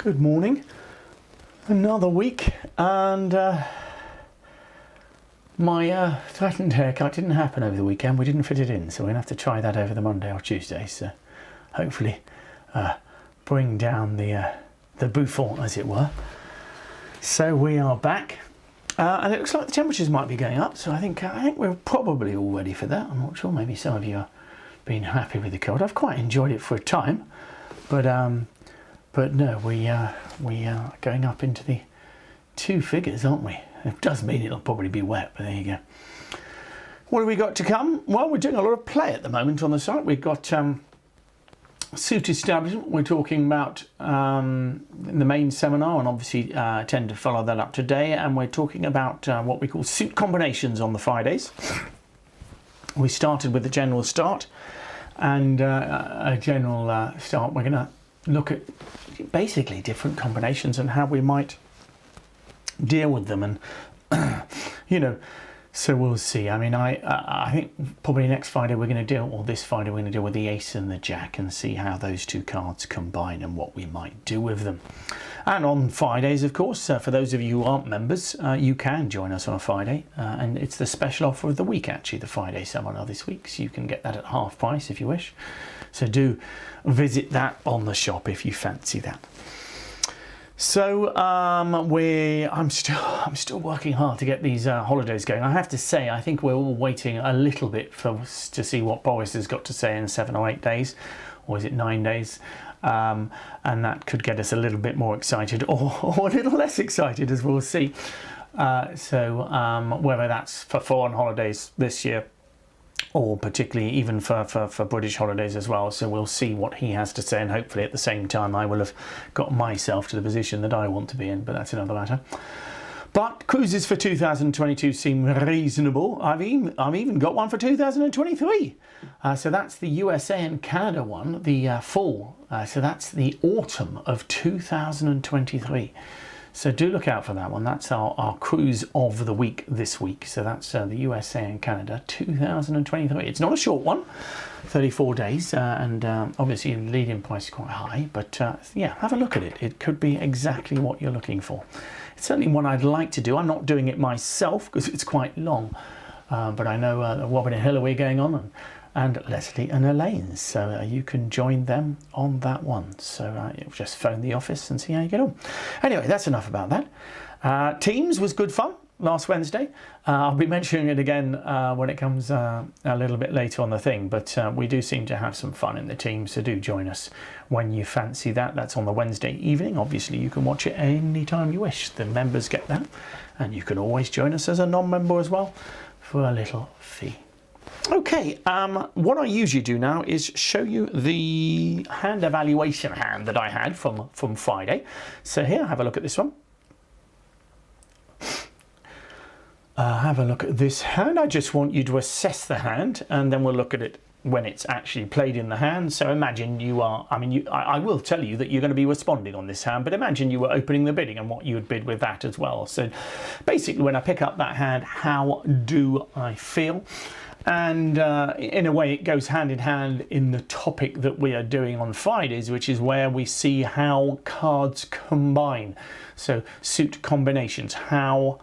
Good morning. Another week, and my threatened haircut didn't happen over the weekend. We didn't fit it in, so we're going to have to try that over the Monday or Tuesday. So hopefully bring down the bouffant, as it were. So we are back, and it looks like the temperatures might be going up. So I think we're probably all ready for that. I'm not sure. Maybe some of you are being happy with the cold. I've quite enjoyed it for a time, but no, we are going up into the two figures, aren't we? It does mean it'll probably be wet, but there you go. What have we got to come? Well, we're doing a lot of play at the moment on the site. We've got suit establishment. We're talking about in the main seminar, and obviously tend to follow that up today. And we're talking about what we call suit combinations on the Fridays. We started with the general start, and a general start. We're going to look at basically different combinations and how we might deal with them, and so we'll see. I mean, I think probably next Friday we're going to deal, or this Friday we're going to deal with the ace and the jack and see how those two cards combine and what we might do with them. And on Fridays, of course, for those of you who aren't members, you can join us on a Friday, and it's the special offer of the week, actually, the Friday seminar this week, so you can get that at half price if you wish. So do visit that on the shop if you fancy that. So I'm still working hard to get these holidays going. I have to say, I think we're all waiting a little bit to see what Boris has got to say in 7 or 8 days, or is it 9 days? And that could get us a little bit more excited, or a little less excited, as we'll see. So whether that's for foreign holidays this year, or particularly even for British holidays as well. So we'll see what he has to say, and hopefully at the same time I will have got myself to the position that I want to be in, but that's another matter. But cruises for 2022 seem reasonable. I've even got one for 2023. So that's the USA and Canada one, the fall. So that's the autumn of 2023. So do look out for that one. That's our cruise of the week this week. So that's the USA and Canada 2023. It's not a short one, 34 days, and obviously the lead-in price is quite high. But yeah, have a look at it. It could be exactly what you're looking for. It's certainly one I'd like to do. I'm not doing it myself because it's quite long. But I know Robin and Hillary going on, and Leslie and Elaine, so you can join them on that one. So just phone the office and see how you get on. Anyway, that's enough about that. Teams was good fun last Wednesday. I'll be mentioning it again when it comes a little bit later on the thing, but we do seem to have some fun in the team, so do join us when you fancy that. That's on the Wednesday evening. Obviously you can watch it any time you wish. The members get that, and you can always join us as a non-member as well for a little fee. Okay, what I usually do now is show you the hand evaluation hand that I had from Friday. So here, have a look at this one. Have a look at this hand. I just want you to assess the hand, and then we'll look at it when it's actually played in the hand. So imagine you are, I will tell you that you're going to be responding on this hand, but imagine you were opening the bidding and what you would bid with that as well. So basically, when I pick up that hand, how do I feel? And in a way, it goes hand in hand in the topic that we are doing on Fridays, which is where we see how cards combine. So suit combinations, how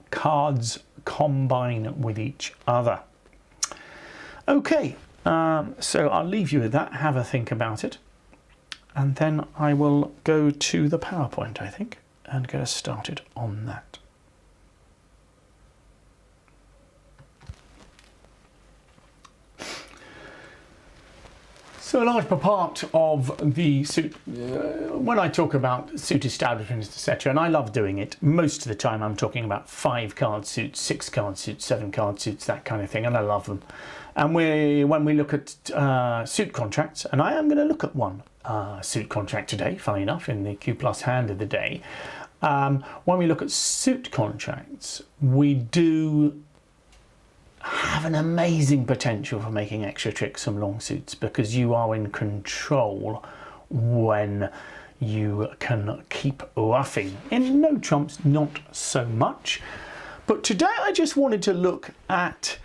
cards combine with each other. Okay, so I'll leave you with that. Have a think about it. And then I will go to the PowerPoint, I think, and get us started on that. So a large part of the suit, when I talk about suit establishments, etc., and I love doing it, most of the time I'm talking about 5-card suits, 6-card suits, 7-card suits, that kind of thing, and I love them. And when we look at suit contracts, and I am going to look at one suit contract today, funnily enough, in the Q Plus hand of the day. When we look at suit contracts, we do have an amazing potential for making extra tricks from long suits, because you are in control when you can keep roughing. In no trumps, not so much. But today I just wanted to look at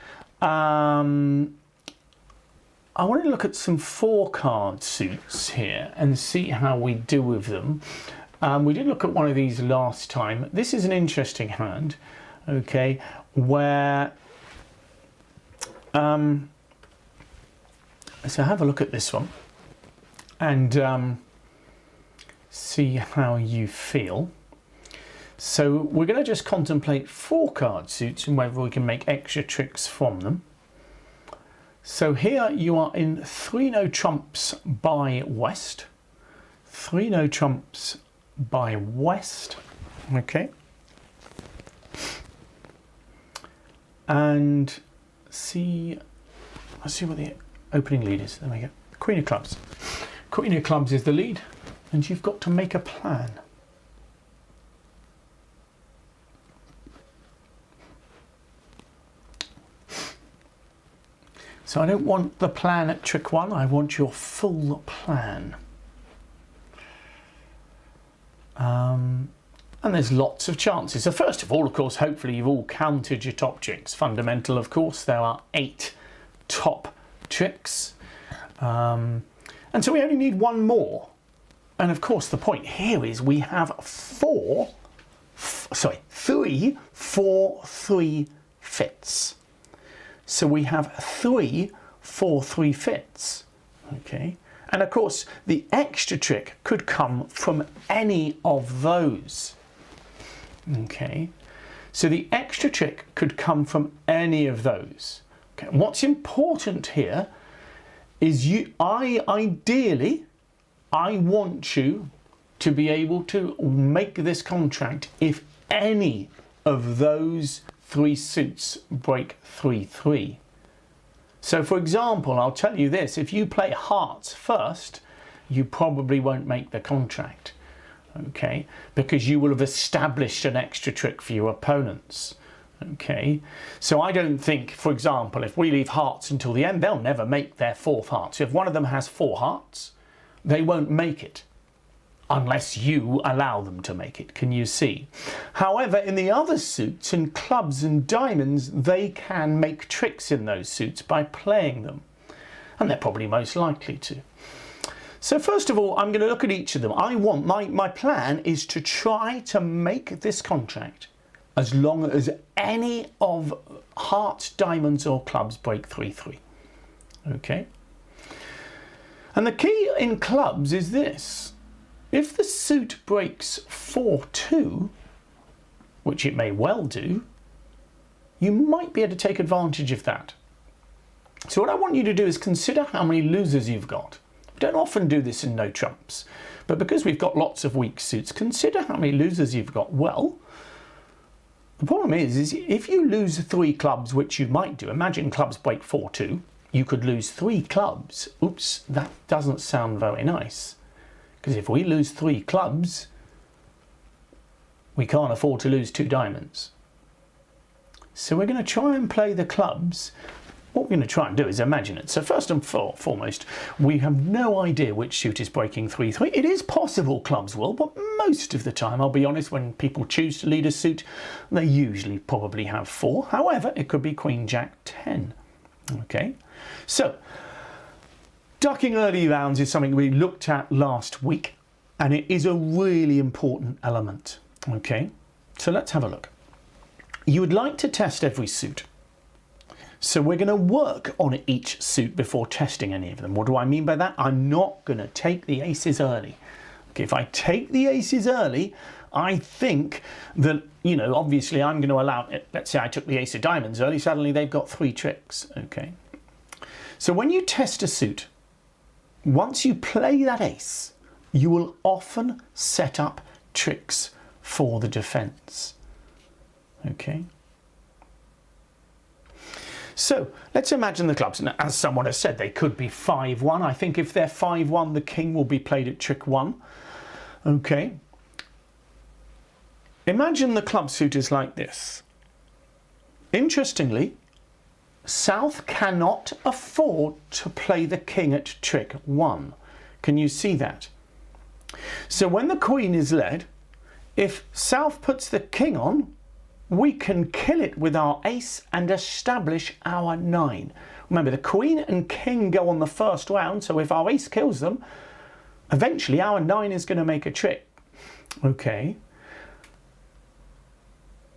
I want to look at some 4-card suits here and see how we do with them. We did look at one of these last time. This is an interesting hand, okay, where so have a look at this one and see how you feel. So we're going to just contemplate 4-card suits and whether we can make extra tricks from them. So here you are in 3 no trumps by West. 3 no trumps by West. Okay. And let's see what the opening lead is. There we go. Queen of clubs. Queen of clubs is the lead, and you've got to make a plan. So I don't want the plan at trick 1, I want your full plan. And there's lots of chances. So first of all, of course, hopefully you've all counted your top tricks. Fundamental, of course, there are 8 top tricks. And so we only need 1 more. And of course, the point here is we have 3 4-3 fits. So we have 3 4-3 fits, okay? And of course, the extra trick could come from any of those, okay? So the extra trick could come from any of those. Okay. And what's important here is ideally, I want you to be able to make this contract if any of those 3 suits break 3-3. So for example, I'll tell you this, if you play hearts first, you probably won't make the contract, okay? Because you will have established an extra trick for your opponents, okay? So I don't think, for example, if we leave hearts until the end, they'll never make their 4th heart. So if one of them has 4 hearts, they won't make it. Unless you allow them to make it, can you see? However, in the other suits, in clubs and diamonds, they can make tricks in those suits by playing them. And they're probably most likely to. So first of all, I'm going to look at each of them. My plan is to try to make this contract as long as any of hearts, diamonds or clubs break 3-3. Okay? And the key in clubs is this. If the suit breaks 4-2, which it may well do, you might be able to take advantage of that. So what I want you to do is consider how many losers you've got. We don't often do this in no trumps, but because we've got lots of weak suits, consider how many losers you've got. Well, the problem is if you lose 3 clubs, which you might do, imagine clubs break 4-2, you could lose 3 clubs. Oops, that doesn't sound very nice. Because if we lose 3 clubs, we can't afford to lose 2 diamonds. So we're going to try and play the clubs. What we're going to try and do is imagine it. So first and foremost, we have no idea which suit is breaking 3-3. It is possible clubs will, but most of the time, I'll be honest, when people choose to lead a suit, they usually probably have 4. However, it could be Queen Jack 10. Okay, so ducking early rounds is something we looked at last week, and it is a really important element. Okay, so let's have a look. You would like to test every suit. So we're going to work on each suit before testing any of them. What do I mean by that? I'm not going to take the aces early. Okay, if I take the aces early, I think that, you know, obviously I'm going to allow it. Let's say I took the ace of diamonds early, suddenly they've got 3 tricks. Okay, so when you test a suit, once you play that ace, you will often set up tricks for the defense. Okay. So let's imagine the clubs. And as someone has said, they could be 5-1. I think if they're 5-1, the king will be played at trick 1. Okay. Imagine the club suit is like this. Interestingly, South cannot afford to play the king at trick 1. Can you see that? So when the queen is led, if South puts the king on, we can kill it with our ace and establish our 9. Remember, the queen and king go on the first round, so if our ace kills them, eventually our 9 is going to make a trick. Okay.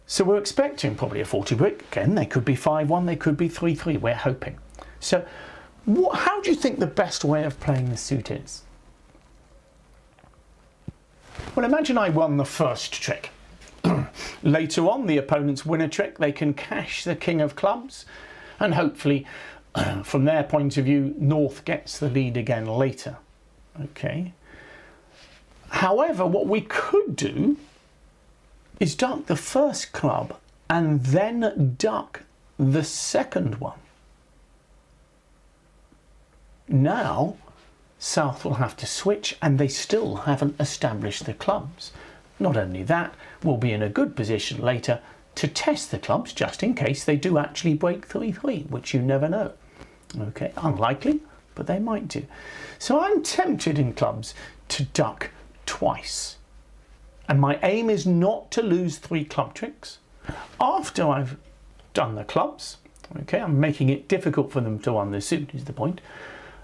So we're expecting probably a 40 brick. Again, they could be 5-1, they could be 3-3, we're hoping. So how do you think the best way of playing the suit is? Well, imagine I won the first trick. Later on, the opponents win a trick, they can cash the king of clubs, and hopefully, from their point of view, North gets the lead again later. Okay. However, what we could do is duck the first club and then duck the second one. Now, South will have to switch, and they still haven't established the clubs. Not only that, we'll be in a good position later to test the clubs just in case they do actually break 3-3, which you never know. Okay, unlikely, but they might do. So I'm tempted in clubs to duck twice. And my aim is not to lose 3 club tricks. After I've done the clubs, okay, I'm making it difficult for them to run the suit is the point.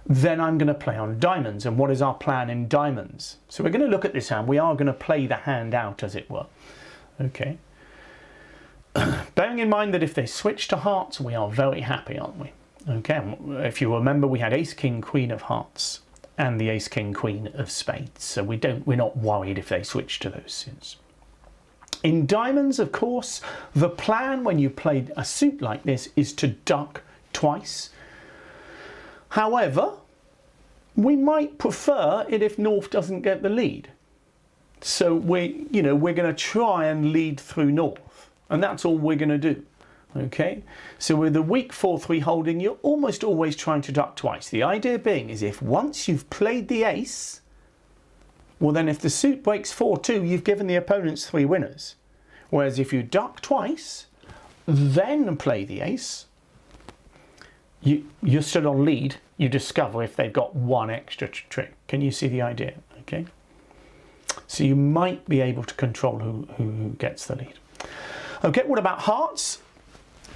Then I'm going to play on diamonds. And what is our plan in diamonds? So we're going to look at this hand. We are going to play the hand out, as it were. Okay. Bearing in mind that if they switch to hearts, we are very happy, aren't we? Okay. If you remember, we had ace, king, queen of hearts and the ace, king, queen of spades. So we're not worried if they switch to those suits. In diamonds, of course, the plan when you play a suit like this is to duck twice. However, we might prefer it if North doesn't get the lead. So we're going to try and lead through North, and that's all we're going to do. Okay, so with the weak 4-3 holding, you're almost always trying to duck twice. The idea being is if once you've played the ace, well then if the suit breaks 4-2, you've given the opponents 3 winners. Whereas if you duck twice, then play the ace, you're still on lead. You discover if they've got 1 extra trick. Can you see the idea? Okay. So you might be able to control who gets the lead. Okay, what about hearts?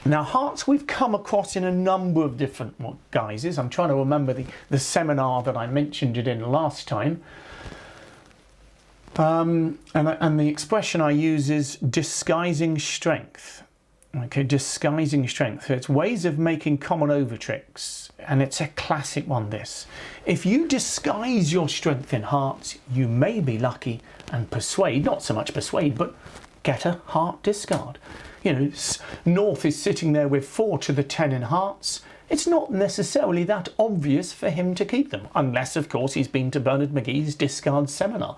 Now hearts we've come across in a number of different guises. I'm trying to remember the seminar that I mentioned it in last time. And the expression I use is disguising strength. Okay, disguising strength. So it's ways of making common over tricks, and it's a classic one, this. If you disguise your strength in hearts, you may be lucky and persuade, not so much persuade, but get a heart discard. You know, North is sitting there with 4 to the 10 in hearts. It's not necessarily that obvious for him to keep them, unless, of course, he's been to Bernard Magee's discard seminar.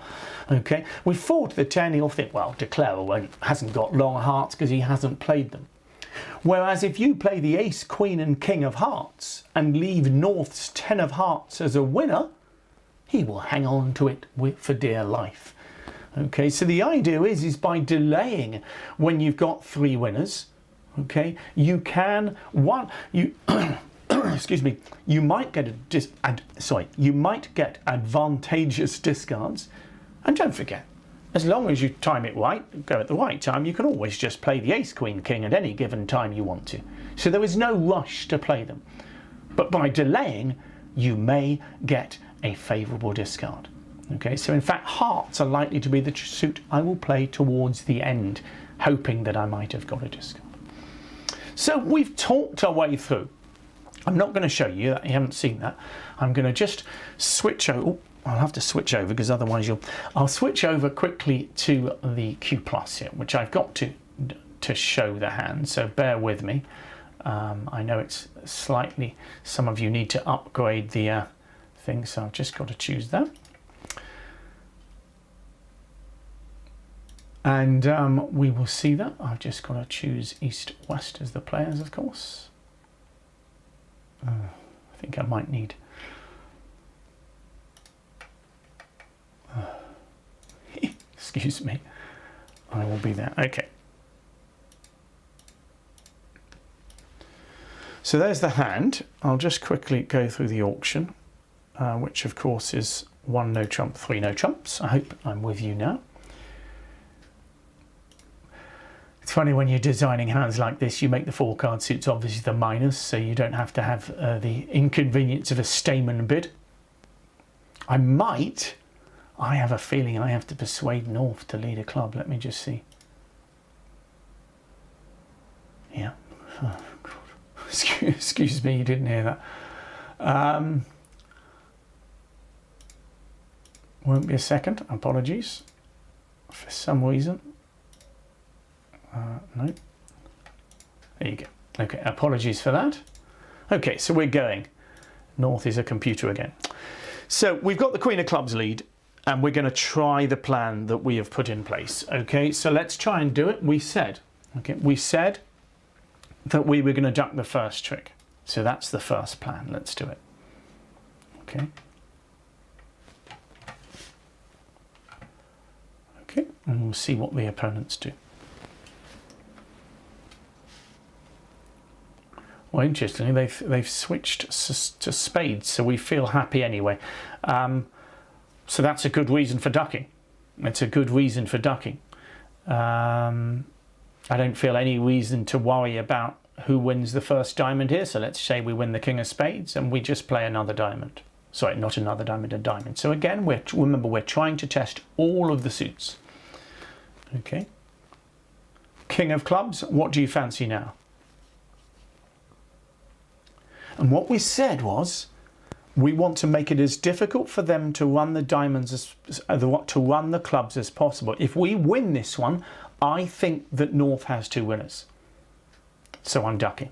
Okay, with 4 to the 10, he'll think, well, Declarer hasn't got long hearts because he hasn't played them. Whereas if you play the ace, queen and king of hearts and leave North's 10 of hearts as a winner, he will hang on to it for dear life. Okay, so the idea is by delaying when you've got 3 winners, okay, you can excuse me, you might get you might get advantageous discards. And don't forget, as long as you time it right, go at the right time, you can always just play the ace, queen, king at any given time you want to. So there is no rush to play them. But by delaying, you may get a favourable discard. Okay, so in fact, hearts are likely to be the suit I will play towards the end, hoping that I might have got a discard. So we've talked our way through. I'm not going to show you that, you haven't seen that. I'm going to just switch over. Oh, I'll have to switch over because otherwise I'll switch over quickly to the Q+ here, which I've got to show the hand, so bear with me. I know it's slightly, some of you need to upgrade the thing, so I've just got to choose that. And we will see that. I've just got to choose East, West as the players, of course. I think I might need... excuse me. I will be there. Okay. So there's the hand. I'll just quickly go through the auction, which of course is 1 no trump, 3 no trumps. I hope I'm with you now. It's funny when you're designing hands like this, you make the 4 card suits obviously the minus, so you don't have to have the inconvenience of a Stayman bid. I have a feeling I have to persuade North to lead a club. Let me just see. Yeah. Oh, God. Excuse me, you didn't hear that. Won't be a second. Apologies. For some reason. No. There you go. Okay, apologies for that. Okay, so we're going. North is a computer again. So we've got the Queen of Clubs lead, and we're going to try the plan that we have put in place. Okay, so let's try and do it. We said that we were going to duck the first trick. So that's the first plan. Let's do it. Okay. Okay, and we'll see what the opponents do. Well, interestingly, they've switched to spades, so we feel happy anyway. So that's a good reason for ducking. It's a good reason for ducking. I don't feel any reason to worry about who wins the first diamond here. So let's say we win the king of spades and we just play another diamond. Sorry, not another diamond, a diamond. So again, remember, we're trying to test all of the suits. Okay. King of clubs, what do you fancy now? And what we said was, we want to make it as difficult for them to run the diamonds to run the clubs as possible. If we win this one, I think that North has 2 winners. So I'm ducking.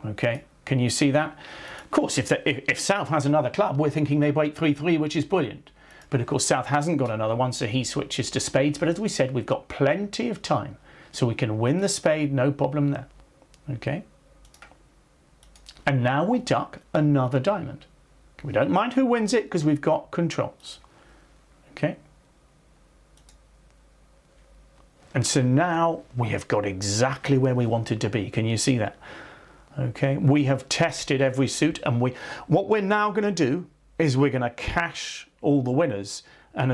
Okay, can you see that? Of course, if South has another club, we're thinking they break 3-3, which is brilliant. But of course, South hasn't got another one, so he switches to spades. But as we said, we've got plenty of time, so we can win the spade, no problem there. Okay. And now we duck another diamond. We don't mind who wins it because we've got controls. Okay. And so now we have got exactly where we wanted to be. Can you see that? Okay. We have tested every suit, and what we're now going to do is we're going to cash all the winners, and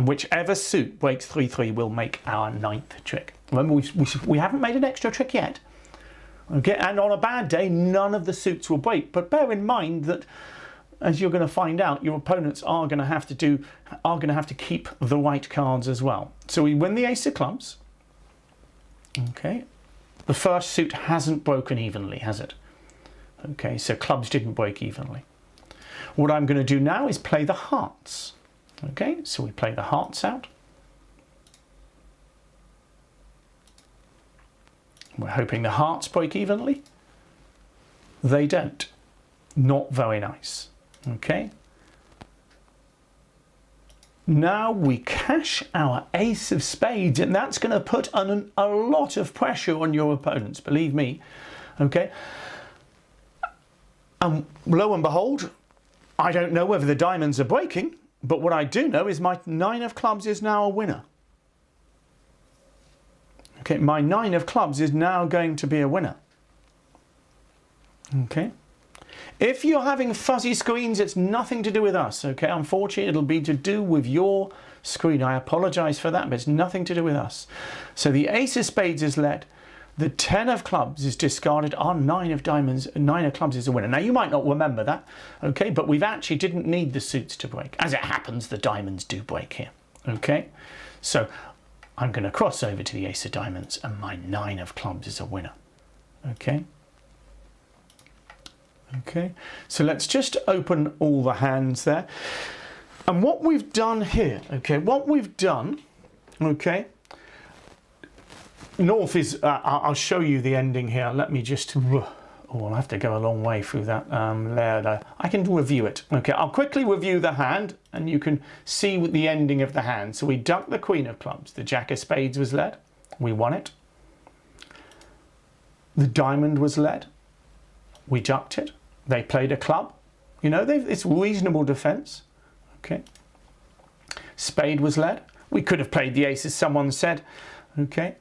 whichever suit breaks 3-3 will make our 9th trick. Remember, we haven't made an extra trick yet. Okay, and on a bad day, none of the suits will break. But bear in mind that, as you're going to find out, your opponents are going to have to keep the right cards as well. So we win the ace of clubs. Okay, the first suit hasn't broken evenly, has it? Okay, so clubs didn't break evenly. What I'm going to do now is play the hearts. Okay, so we play the hearts out. We're hoping the hearts break evenly. They don't. Not very nice. Okay. Now we cash our ace of spades, and that's going to put a lot of pressure on your opponents, believe me. Okay. And lo and behold, I don't know whether the diamonds are breaking, but what I do know is my 9 of clubs is now a winner. Okay, my 9 of clubs is now going to be a winner. Okay. If you're having fuzzy screens, it's nothing to do with us. Okay, unfortunately, it'll be to do with your screen. I apologize for that, but it's nothing to do with us. So the ace of spades is led. The 10 of clubs is discarded. Our 9 of diamonds, 9 of clubs is a winner. Now, you might not remember that, okay, but we've actually didn't need the suits to break. As it happens, the diamonds do break here. Okay, so I'm going to cross over to the ace of diamonds, and my 9 of clubs is a winner. Okay. Okay, so let's just open all the hands there. And what we've done here, okay, North is, I'll show you the ending here. Let me just, I'll have to go a long way through that layer. I can review it. Okay, I'll quickly review the hand, and you can see the ending of the hand. So we ducked the Queen of clubs. The Jack of spades was led. We won it. The diamond was led. We ducked it. They played a club. You know, it's reasonable defence. Okay. Spade was led. We could have played the ace, as someone said. Okay.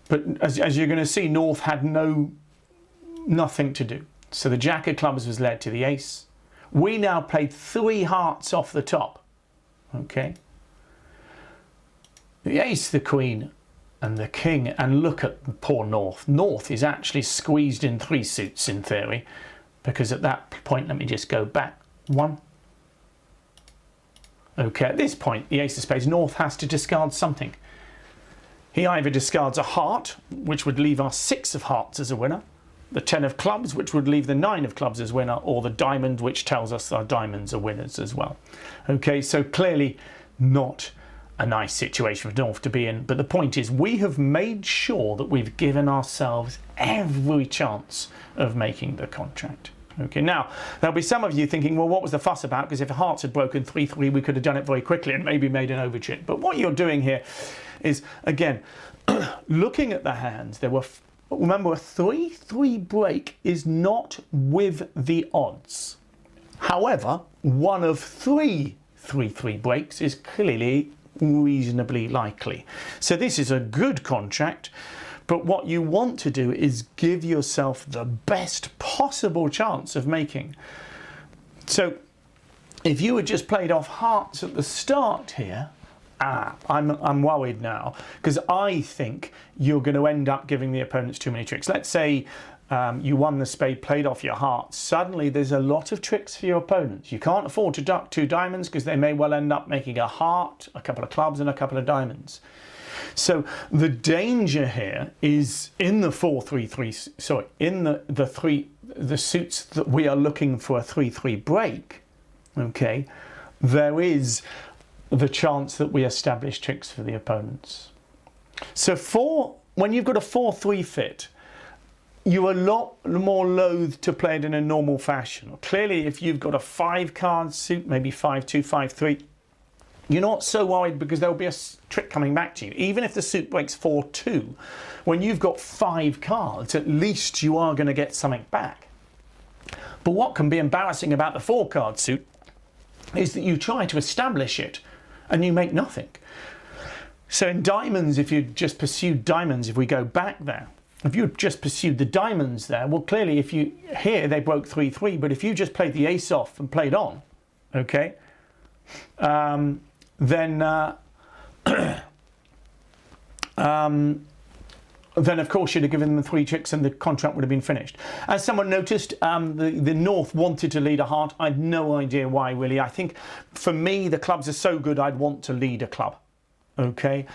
But as you're going to see, North had nothing to do. So the Jack of clubs was led to the ace. We now played 3 hearts off the top. Okay. The ace, the queen, and the king, and look at poor North. North is actually squeezed in 3 suits in theory, because at that point, let me just go back 1. Okay, at this point, the ace of spades, North has to discard something. He either discards a heart, which would leave our 6 of hearts as a winner, the 10 of clubs, which would leave the 9 of clubs as winner, or the diamond, which tells us our diamonds are winners as well. Okay, so clearly not a nice situation for North to be in, but the point is we have made sure that we've given ourselves every chance of making the contract. Okay, now there'll be some of you thinking, well, what was the fuss about? Because if hearts had broken 3-3, we could have done it very quickly and maybe made an overchit. But what you're doing here is, again, looking at the hands. There were, remember, a 3-3 break is not with the odds. However, one of 3 3-3 breaks is clearly reasonably likely. So this is a good contract, but what you want to do is give yourself the best possible chance of making. So if you had just played off hearts at the start here, I'm worried now, because I think you're going to end up giving the opponents too many tricks. Let's say you won the spade, played off your hearts. Suddenly there's a lot of tricks for your opponents. You can't afford to duck 2 diamonds because they may well end up making a heart, a couple of clubs and a couple of diamonds. So the danger here is in the 4-3-3, sorry, in the suits that we are looking for a 3-3 break, okay, there is the chance that we establish tricks for the opponents. So when you've got a 4-3 fit, you're a lot more loath to play it in a normal fashion. Clearly, if you've got a 5-card suit, maybe 5-2, 5-3, you're not so worried because there'll be a trick coming back to you. Even if the suit breaks 4-2, when you've got 5 cards, at least you are going to get something back. But what can be embarrassing about the 4-card suit is that you try to establish it and you make nothing. So in diamonds, if you just pursued diamonds, if we go back there, if you just pursued the diamonds there, well, clearly if you, here they broke 3-3, but if you just played the ace off and played on, okay, then of course you'd have given them 3 tricks and the contract would have been finished. As someone noticed, the North wanted to lead a heart. I had no idea why, really. I think for me, the clubs are so good, I'd want to lead a club, okay.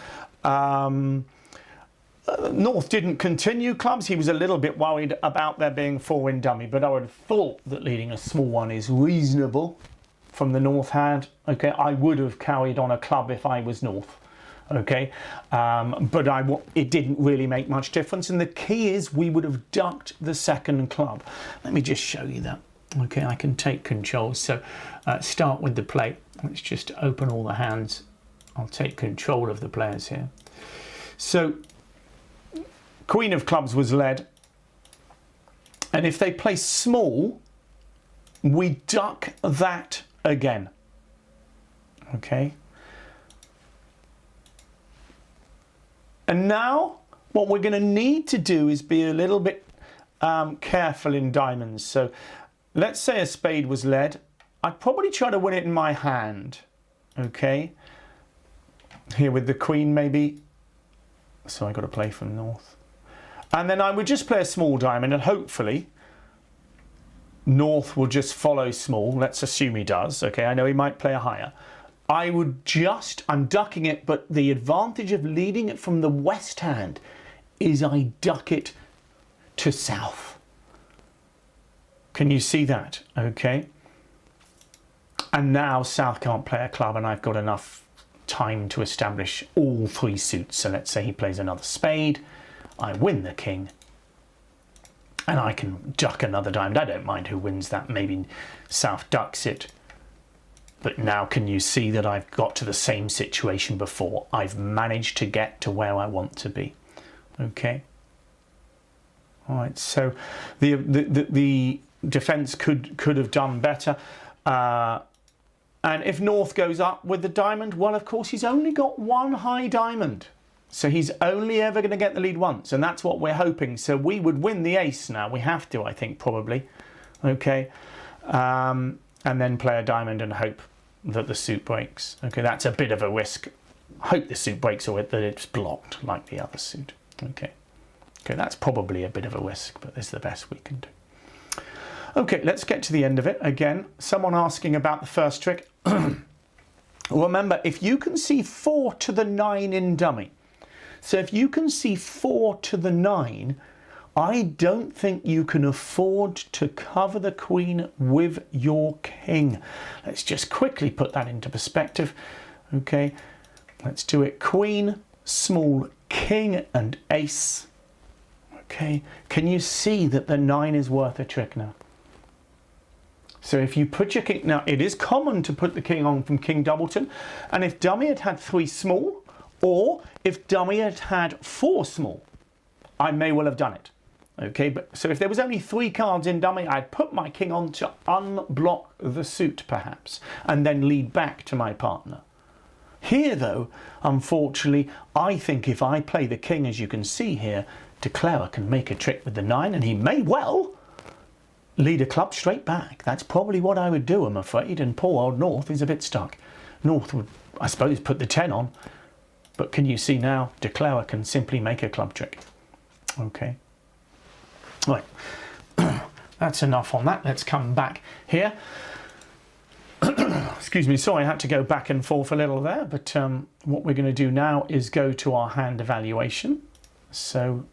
North didn't continue clubs. He was a little bit worried about there being 4 in dummy, but I would have thought that leading a small one is reasonable from the North hand. Okay, I would have carried on a club if I was North. Okay, but it didn't really make much difference. And the key is we would have ducked the 2nd club. Let me just show you that. Okay, I can take control. So start with the play. Let's just open all the hands. I'll take control of the players here. So Queen of clubs was led, and if they play small, we duck that again. Okay. And now what we're going to need to do is be a little bit careful in diamonds. So let's say a spade was led. I'd probably try to win it in my hand. Okay. Here with the queen maybe. So I got to play from North. And then I would just play a small diamond and hopefully North will just follow small. Let's assume he does. Okay, I know he might play a higher. I'm ducking it, but the advantage of leading it from the west hand is I duck it to south. Can you see that? Okay. And now South can't play a club and I've got enough time to establish all 3 suits. So let's say he plays another spade. I win the king and I can duck another diamond. I don't mind who wins that. Maybe South ducks it. But now can you see that I've got to the same situation before? I've managed to get to where I want to be. Okay. All right. So the defense could have done better. And if North goes up with the diamond, well, of course, he's only got 1 high diamond. So he's only ever going to get the lead once, and that's what we're hoping. So we would win the ace now. We have to, I think, probably. Okay. And then play a diamond and hope that the suit breaks. Okay, that's a bit of a risk. hope the suit breaks or that it's blocked like the other suit. Okay, that's probably a bit of a risk, but this is the best we can do. Okay, let's get to the end of it. Again, someone asking about the first trick. Remember, if you can see 4 to the 9 in dummy, so if you can see 4 to the 9, I don't think you can afford to cover the queen with your king. Let's just quickly put that into perspective. Okay, let's do it. Queen, small, king and ace. Okay, can you see that the 9 is worth a trick now? So if you put your king, now it is common to put the king on from King Doubleton, and if dummy had had 3 small, or if dummy had had 4 small, I may well have done it. Okay, but so if there was only 3 cards in dummy, I'd put my king on to unblock the suit perhaps, and then lead back to my partner. Here though, unfortunately, I think if I play the king, as you can see here, de Clara can make a trick with the 9, and he may well lead a club straight back. That's probably what I would do, I'm afraid, and poor old North is a bit stuck. North would, I suppose, put the 10 on, but can you see now, de Clara can simply make a club trick. Okay. Right, that's enough on that. Let's come back here. Excuse me, sorry, I had to go back and forth a little there, but what we're going to do now is go to our hand evaluation. So,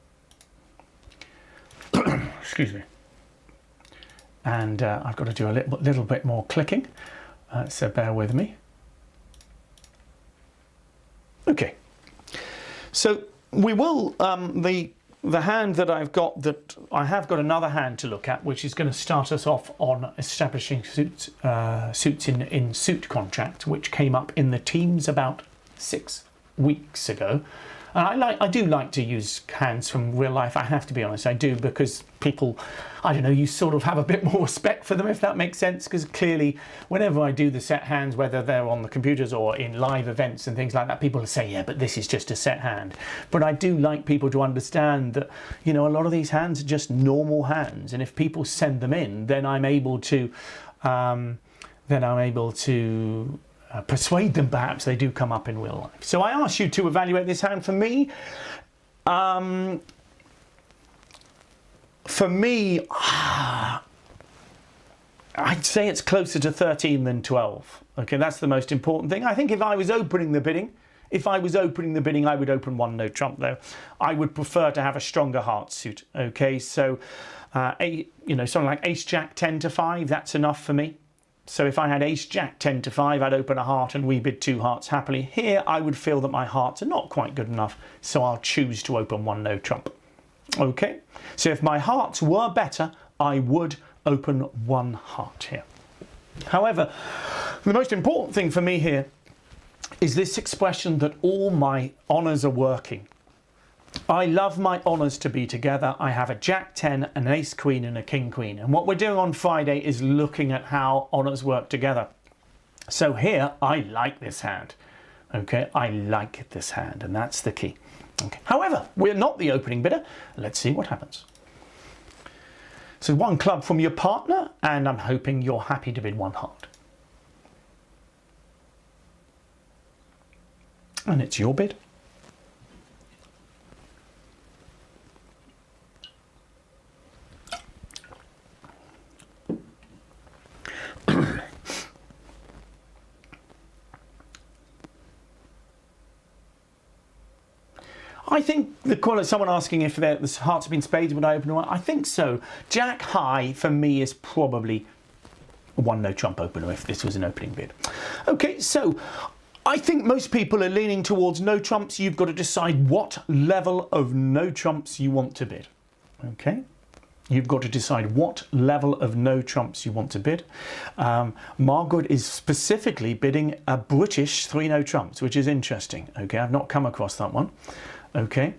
excuse me. And I've got to do a little bit more clicking, so bear with me. Okay, so we will, the hand that I've got, that I have got another hand to look at, which is going to start us off on establishing suits in suit contract, which came up in the teams about 6 weeks ago. And I do like to use hands from real life, I have to be honest, I do, because people, I don't know, you sort of have a bit more respect for them, if that makes sense, because clearly whenever I do the set hands, whether they're on the computers or in live events and things like that, people say, yeah, but this is just a set hand. But I do like people to understand that, you know, a lot of these hands are just normal hands, and if people send them in, then I'm able to persuade them perhaps they do come up in real life. So I asked you to evaluate this hand. For me, I'd say it's closer to 13 than 12. Okay, that's the most important thing. I think if I was opening the bidding, I would open 1 no trump though. I would prefer to have a stronger heart suit. Okay, so something like ace jack 10 to 5, that's enough for me. So if I had ace jack 10 to 5, I'd open a heart and we bid 2 hearts happily. Here, I would feel that my hearts are not quite good enough, so I'll choose to open 1 no trump. Okay, so if my hearts were better, I would open 1 heart here. However, the most important thing for me here is this expression that all my honours are working. I love my honours to be together. I have a jack 10, an ace queen and a king queen. And what we're doing on Friday is looking at how honours work together. So here, I like this hand. Okay, I like this hand, and that's the key. Okay. However, we're not the opening bidder. Let's see what happens. So 1 club from your partner, and I'm hoping you're happy to bid 1 heart. And it's your bid. I think the quality, someone asking if the hearts have been spades, would I open 1? I think so. Jack high for me is probably a 1 no trump opener if this was an opening bid. Okay, so I think most people are leaning towards no trumps. You've got to decide what level of no trumps you want to bid. Okay, you've got to decide what level of no trumps you want to bid. Margaret is specifically bidding a British 3 no trumps, which is interesting. Okay, I've not come across that one. Okay,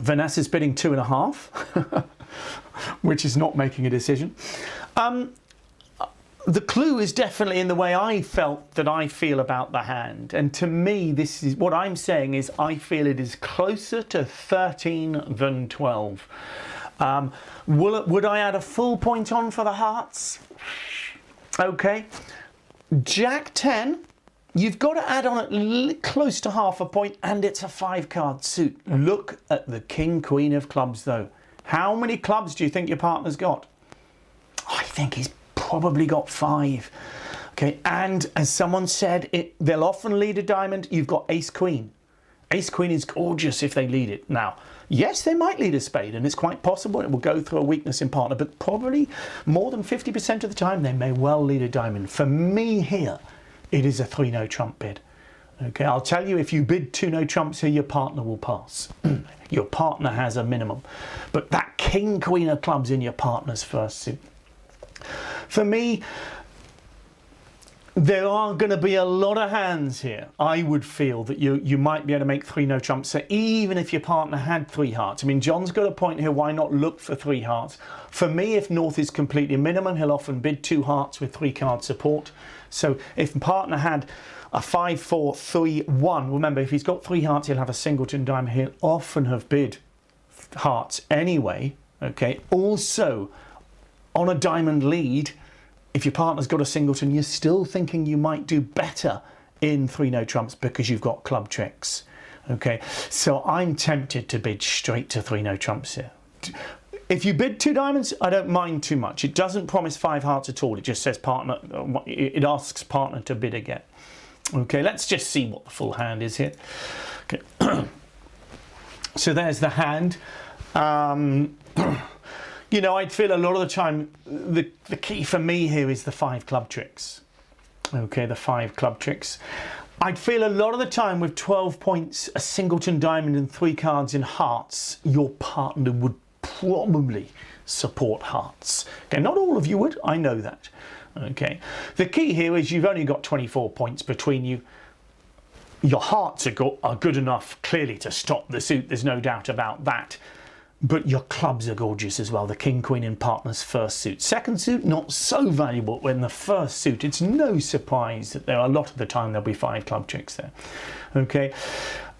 Vanessa's bidding 2.5, which is not making a decision. The clue is definitely in the way I felt that I feel about the hand, and to me, this is what I'm saying is I feel it is closer to 13 than 12. Would I add a full point on for the hearts? Okay, Jack 10 You've got to add on close to half a point, and it's a 5-card suit. Look at the king, queen of clubs, though. How many clubs do you think your partner's got? I think he's probably got 5. Okay, and as someone said, they'll often lead a diamond. You've got ace, queen. Ace, queen is gorgeous if they lead it. Now, yes, they might lead a spade, and it's quite possible it will go through a weakness in partner, but probably more than 50% of the time, they may well lead a diamond. For me here, it is a 3-no trump bid. Okay, I'll tell you, if you bid 2-no trumps here, your partner will pass. Your partner has a minimum. But that king, queen of clubs in your partner's first suit. For me, there are going to be a lot of hands here. I would feel that you might be able to make 3-no trumps. So even if your partner had 3 hearts, I mean, John's got a point here. Why not look for 3 hearts? For me, if North is completely minimum, he'll often bid 2 hearts with 3-card support. So if partner had a 5, 4, 3, 1, remember, if he's got 3 hearts, he'll have a singleton diamond. He'll often have bid hearts anyway. Okay. Also, on a diamond lead, if your partner's got a singleton, you're still thinking you might do better in 3-no trumps because you've got club tricks. Okay, so I'm tempted to bid straight to 3-no trumps here. If you bid 2 diamonds, I don't mind too much. It doesn't promise 5 hearts at all. It just says partner, it asks partner to bid again. Okay, let's just see what the full hand is here. Okay, so there's the hand. You know, I'd feel a lot of the time, the key for me here is the 5 club tricks. Okay, the 5 club tricks. I'd feel a lot of the time with 12 points, a singleton diamond and 3 cards in hearts, your partner would probably support hearts. Okay, not all of you would, I know that. Okay, the key here is you've only got 24 points between you. Your hearts are good enough, clearly, to stop the suit, there's no doubt about that. But your clubs are gorgeous as well. The king, queen in partner's first suit. Second suit, not so valuable. When the first suit, it's no surprise that there are a lot of the time there'll be 5 club tricks there. Okay,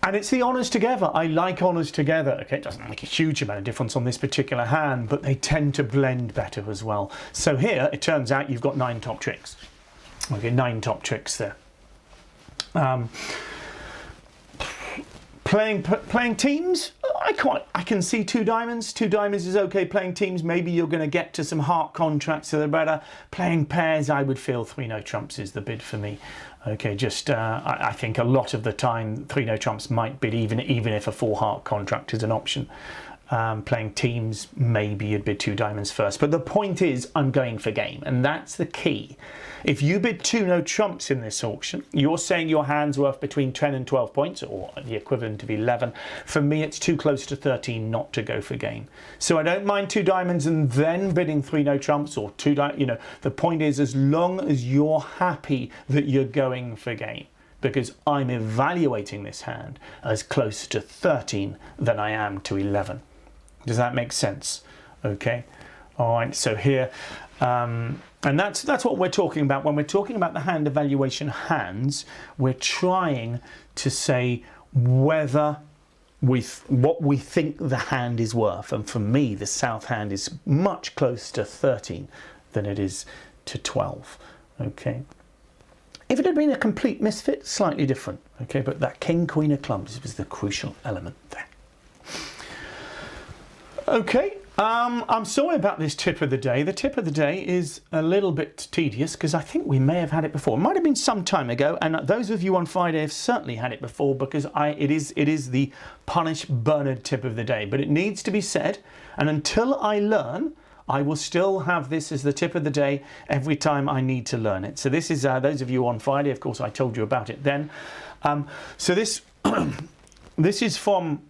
and it's the honours together. I like honours together. Okay, it doesn't make a huge amount of difference on this particular hand, but they tend to blend better as well. So here, it turns out you've got 9 top tricks. Okay, 9 top tricks there. Playing teams, I can see 2 diamonds. 2 diamonds is okay. Playing teams, maybe you're going to get to some heart contracts, so they're better. Playing pairs, I would feel 3-no trumps is the bid for me. Okay, just I think a lot of the time 3-no trumps might bid even if a 4 heart contract is an option. Playing teams, maybe you'd bid 2 diamonds first. But the point is, I'm going for game, and that's the key. If you bid 2-no trumps in this auction, you're saying your hand's worth between 10 and 12 points, or the equivalent of 11. For me, it's too close to 13 not to go for game. So I don't mind 2 diamonds and then bidding 3-no trumps, or 2 diamonds. You know, the point is, as long as you're happy that you're going for game, because I'm evaluating this hand as close to 13 than I am to 11. Does that make sense? Okay. All right. So here, and that's what we're talking about when we're talking about the hand evaluation hands. We're trying to say whether what we think the hand is worth. And for me, the south hand is much closer to 13 than it is to 12. Okay. If it had been a complete misfit, slightly different. Okay, but that king, queen of clubs was the crucial element there. Okay, I'm sorry about this tip of the day. The tip of the day is a little bit tedious because I think we may have had it before. It might have been some time ago, and those of you on Friday have certainly had it before because it is the punish Bernard tip of the day. But it needs to be said, and until I learn, I will still have this as the tip of the day every time I need to learn it. So this is those of you on Friday. Of course, I told you about it then. So this this is from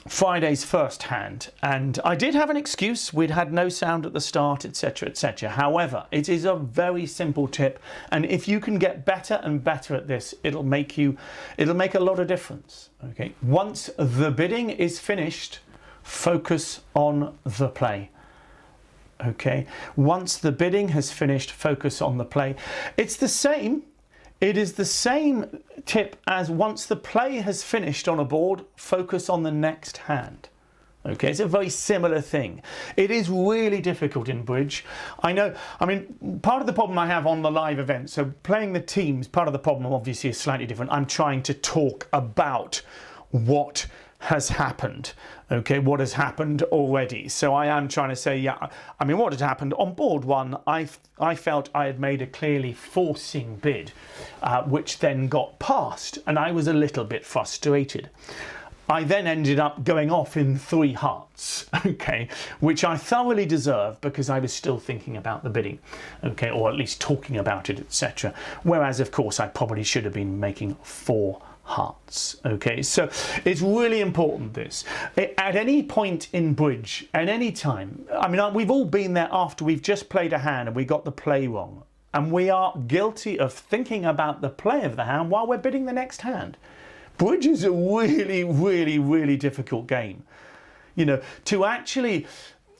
Friday's first hand, and I did have an excuse. We'd had no sound at the start, etc, etc. However, it is a very simple tip, and if you can get better and better at this, it'll make a lot of difference. Okay, once the bidding is finished, focus on the play. Okay, once the bidding has finished, focus on the play. It's the same. It is the same tip as once the play has finished on a board, focus on the next hand. Okay, it's a very similar thing. It is really difficult in bridge. I know, I mean, part of the problem I have on the live event, so playing the teams, part of the problem obviously is slightly different. I'm trying to talk about what has happened, okay, what has happened already. So I am trying to say, yeah, I mean, what had happened on board one, I felt I had made a clearly forcing bid, which then got passed, and I was a little bit frustrated. I then ended up going off in 3 hearts, okay, which I thoroughly deserved because I was still thinking about the bidding, okay, or at least talking about it, etc. Whereas, of course, I probably should have been making 4 hearts, okay. So it's really important, this. At any point in bridge, at any time, I mean, we've all been there after we've just played a hand and we got the play wrong. And we are guilty of thinking about the play of the hand while we're bidding the next hand. Bridge is a really, really, really difficult game. You know, to actually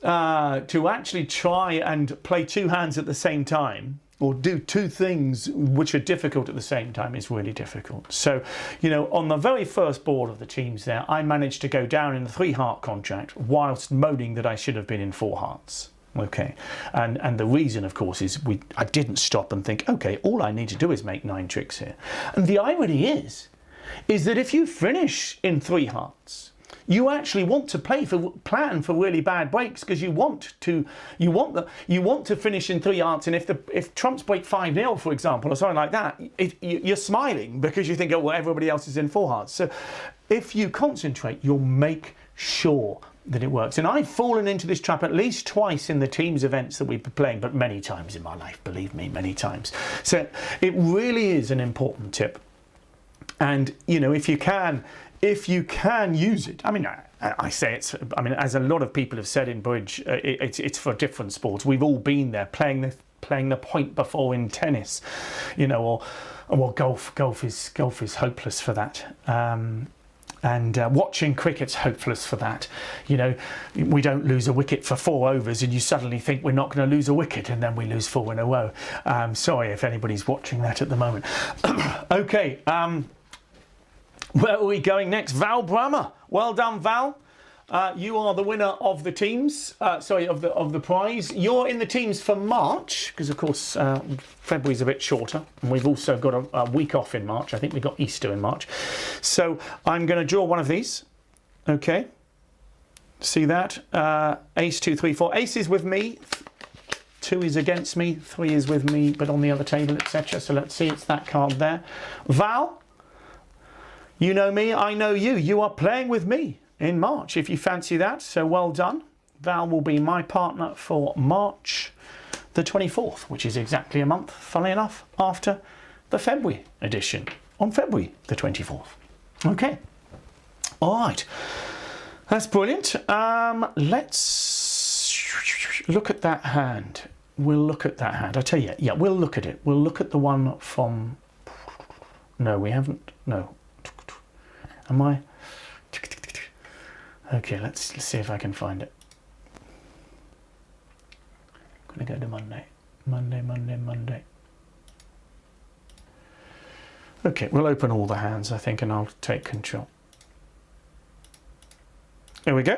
try and play 2 hands at the same time, or do 2 things which are difficult at the same time, is really difficult. So, you know, on the very first board of the teams there, I managed to go down in the 3 heart contract whilst moaning that I should have been in 4 hearts. Okay, and the reason, of course, is I didn't stop and think, okay, all I need to do is make 9 tricks here. And the irony is that if you finish in 3 hearts, you actually want to plan for really bad breaks, because you want to finish in 3 hearts, and if trumps break 5-0, for example, or something like that, you're smiling because you think, oh well, everybody else is in 4 hearts. So if you concentrate, you'll make sure that it works. And I've fallen into this trap at least twice in the teams events that we've been playing, but many times in my life, believe me, many times. So it really is an important tip. And, you know, if you can use it, I mean, I say it's, I mean, as a lot of people have said in bridge, it's for different sports. We've all been there, playing the point before in tennis, you know, or golf. Golf is hopeless for that. And watching cricket's hopeless for that. You know, we don't lose a wicket for 4 overs and you suddenly think we're not going to lose a wicket, and then we lose 4 in a row. Sorry if anybody's watching that at the moment. Okay, where are we going next? Val Brammer. Well done, Val. You are the winner of the teams. Of the prize. You're in the teams for March, because of course February's a bit shorter, and we've also got a week off in March. I think we've got Easter in March. So I'm going to draw one of these. Okay. See that? Ace, 2, 3, 4. Ace is with me. 2 is against me. 3 is with me, but on the other table, etc. So let's see. It's that card there. Val. You know me, I know you. You are playing with me in March, if you fancy that. So well done. Val will be my partner for March the 24th, which is exactly a month, funnily enough, after the February edition, on February the 24th. Okay. All right. That's brilliant. Let's look at that hand. We'll look at that hand. I tell you, yeah, we'll look at it. We'll look at the one from... No, we haven't. No. Am I? Okay, let's see if I can find it. I'm going to go to Monday. Okay, we'll open all the hands, I think, and I'll take control. There we go.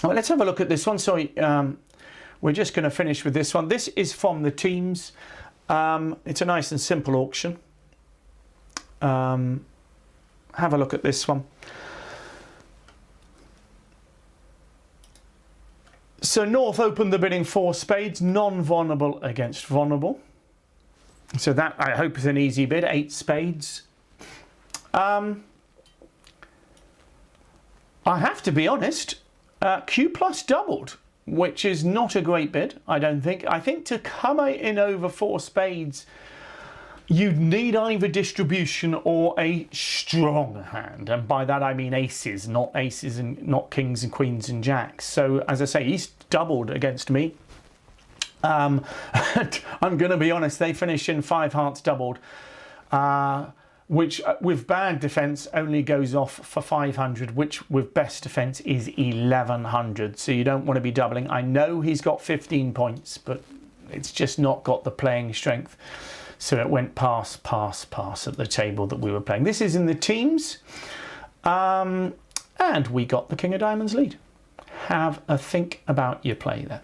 All right, let's have a look at this one. Sorry, we're just going to finish with this one. This is from the teams. It's a nice and simple auction. Have a look at this one. So North opened the bidding 4 spades, non-vulnerable against vulnerable. So that, I hope, is an easy bid, 8 spades. I have to be honest, Q plus doubled, which is not a great bid, I don't think. I think to come in over 4 spades, you need either distribution or a strong hand, and by that I mean aces and not kings and queens and jacks. So as I say, he's doubled against me. I'm going to be honest, they finish in 5 hearts doubled, which with bad defence only goes off for 500, which with best defence is 1100. So you don't want to be doubling. I know he's got 15 points, but it's just not got the playing strength. So it went pass at the table that we were playing. This is in the teams. And we got the King of Diamonds lead. have a think about your play there.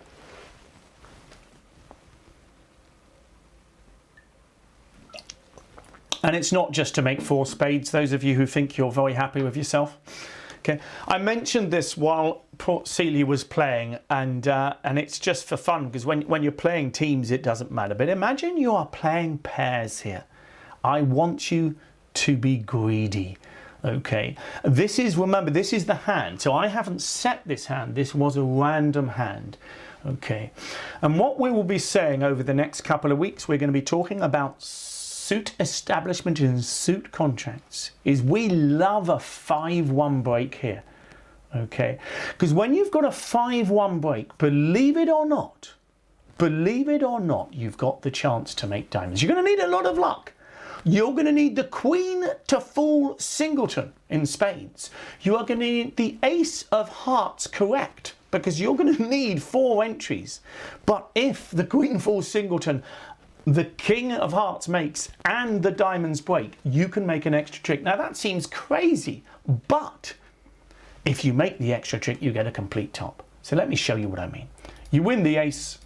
And it's not just to make 4 spades, those of you who think you're very happy with yourself. Okay, I mentioned this while Port Seeley was playing, and it's just for fun, because when you're playing teams it doesn't matter. But imagine you are playing pairs here. I want you to be greedy. Okay, remember, this is the hand, so I haven't set this hand. This was a random hand. Okay, and what we will be saying over the next couple of weeks, we're going to be talking about suit establishment and suit contracts. Is we love a 5-1 break here. Okay, because when you've got a 5-1 break, believe it or not, you've got the chance to make diamonds. You're going to need a lot of luck. You're going to need the queen to fall singleton in spades. You are going to need the ace of hearts correct, because you're going to need 4 entries. But if the queen falls singleton, the king of hearts makes, and the diamonds break, you can make an extra trick. Now that seems crazy, but if you make the extra trick, you get a complete top. So let me show you what I mean. You win the ace,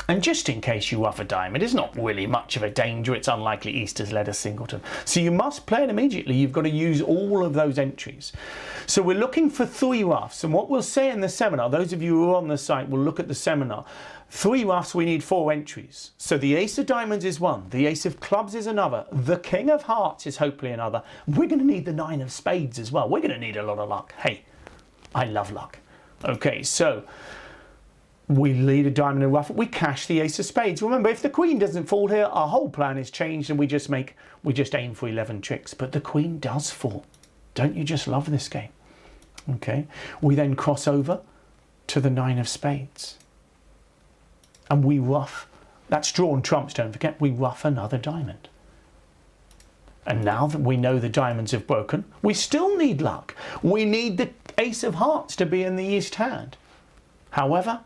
and just in case you ruff a diamond, it's not really much of a danger. It's unlikely Easter's led a singleton. So you must play it immediately. You've got to use all of those entries. So we're looking for 3 ruffs. And what we'll say in the seminar, those of you who are on the site will look at the seminar. 3 ruffs, we need 4 entries. So the ace of diamonds is one. The ace of clubs is another. The king of hearts is hopefully another. We're going to need the 9 of spades as well. We're going to need a lot of luck. Hey, I love luck. Okay, so we lead a diamond and ruff. We cash the ace of spades. Remember, if the queen doesn't fall here, our whole plan is changed, and we just aim for 11 tricks. But the queen does fall. Don't you just love this game? Okay. We then cross over to the 9 of spades, and we ruff. That's drawn trumps. Don't forget, we ruff another diamond. And now that we know the diamonds have broken, we still need luck. We need the ace of hearts to be in the east hand. However,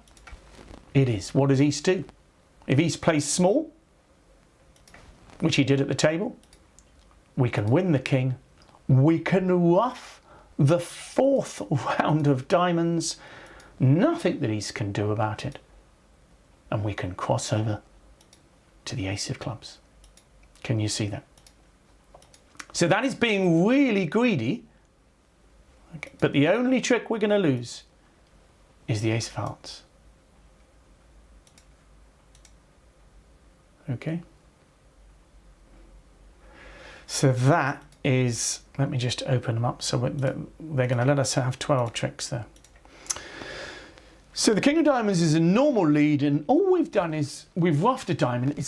it is. What does East do? If East plays small, which he did at the table, we can win the king. We can ruff the 4th round of diamonds. Nothing that East can do about it. And we can cross over to the ace of clubs. Can you see that? So that is being really greedy. Okay. But the only trick we're going to lose is the ace of hearts. Okay, so that is, let me just open them up. So they're going to let us have 12 tricks there. So the king of diamonds is a normal lead, and all we've done is we've ruffed a diamond.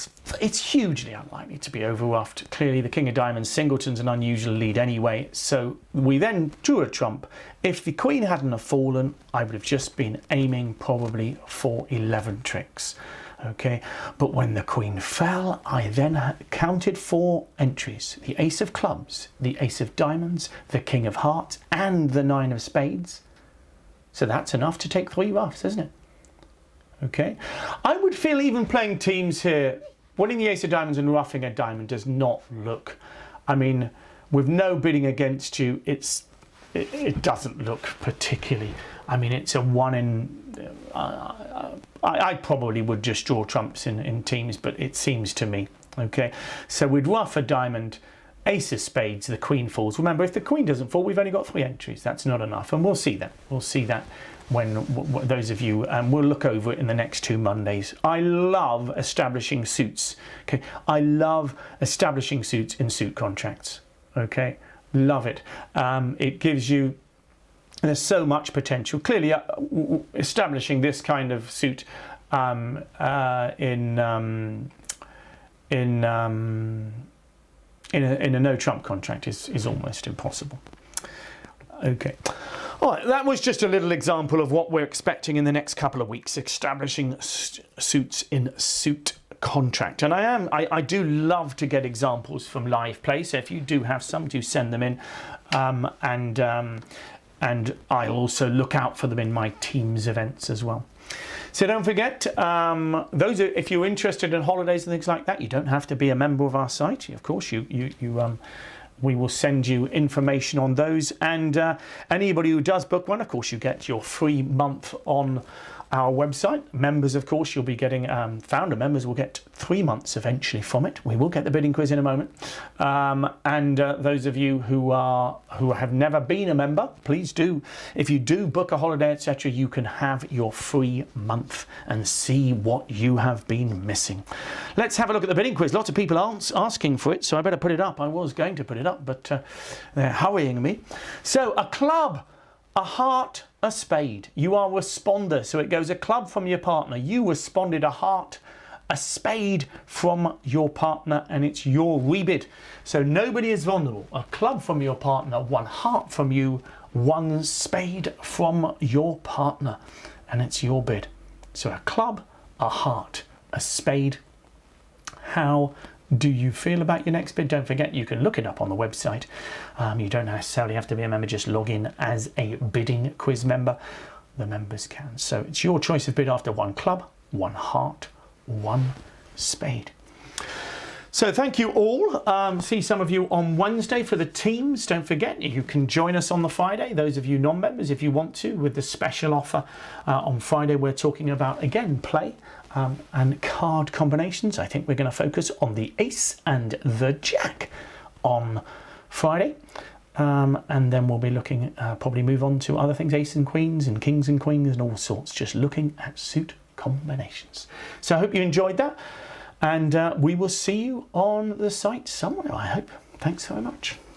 It's hugely unlikely to be over ruffed. Clearly the king of diamonds singleton's an unusual lead anyway, so we then drew a trump. If the queen hadn't have fallen, I would have just been aiming probably for 11 tricks. Okay, but when the queen fell, I then counted 4 entries: the ace of clubs, the ace of diamonds, the king of hearts, and the 9 of spades. So that's enough to take 3 ruffs, isn't it? Okay, I would feel even playing teams here, winning the ace of diamonds and ruffing a diamond does not look, I mean, with no bidding against you, it doesn't look particularly, I mean, it's a 1 in, I probably would just draw trumps in teams, but it seems to me. Okay, so we'd ruff a diamond, ace of spades, the queen falls. Remember, if the queen doesn't fall, we've only got 3 entries. That's not enough, and we'll see that. We'll see that when those of you, and we'll look over it in the next 2 Mondays. I love establishing suits. Okay, I love establishing suits in suit contracts. Okay, love it. It gives you. There's so much potential. Clearly, establishing this kind of suit in a no trump contract is almost impossible. Okay. All right, that was just a little example of what we're expecting in the next couple of weeks, establishing suits in suit contract. And I do love to get examples from live play, so if you do have some, do send them in, and I'll also look out for them in my team's events as well. So don't forget, if you're interested in holidays and things like that, you don't have to be a member of our site. Of course, you we will send you information on those, and anybody who does book one, of course, you get your free month on our website. Members, of course, you'll be getting, founder members will get 3 months eventually from it. We will get the bidding quiz in a moment, and those of you who have never been a member, please do. If you do book a holiday, etc., you can have your free month and see what you have been missing. Let's have a look at the bidding quiz. Lots of people are asking for it, so I better put it up. I was going to put it up, but they're hurrying me. So a club, a heart, a spade. You are a responder, so it goes a club from your partner. You responded a heart, a spade from your partner, and it's your rebid. So nobody is vulnerable. A club from your partner, 1 heart from you, 1 spade from your partner, and it's your bid. So a club, a heart, a spade. How do you feel about your next bid? Don't forget, you can look it up on the website. You don't necessarily have to be a member, just log in as a bidding quiz member. The members can. So it's your choice of bid after 1 club, 1 heart, 1 spade. So thank you all. See some of you on Wednesday for the teams. Don't forget, you can join us on the Friday, those of you non-members, if you want to, with the special offer. On Friday, we're talking about, again, play and card combinations. I think we're going to focus on the ace and the jack on Friday. And then we'll be looking, probably move on to other things, ace and queens and kings and queens and all sorts, just looking at suit combinations. So I hope you enjoyed that. And we will see you on the site somewhere, I hope. Thanks very much.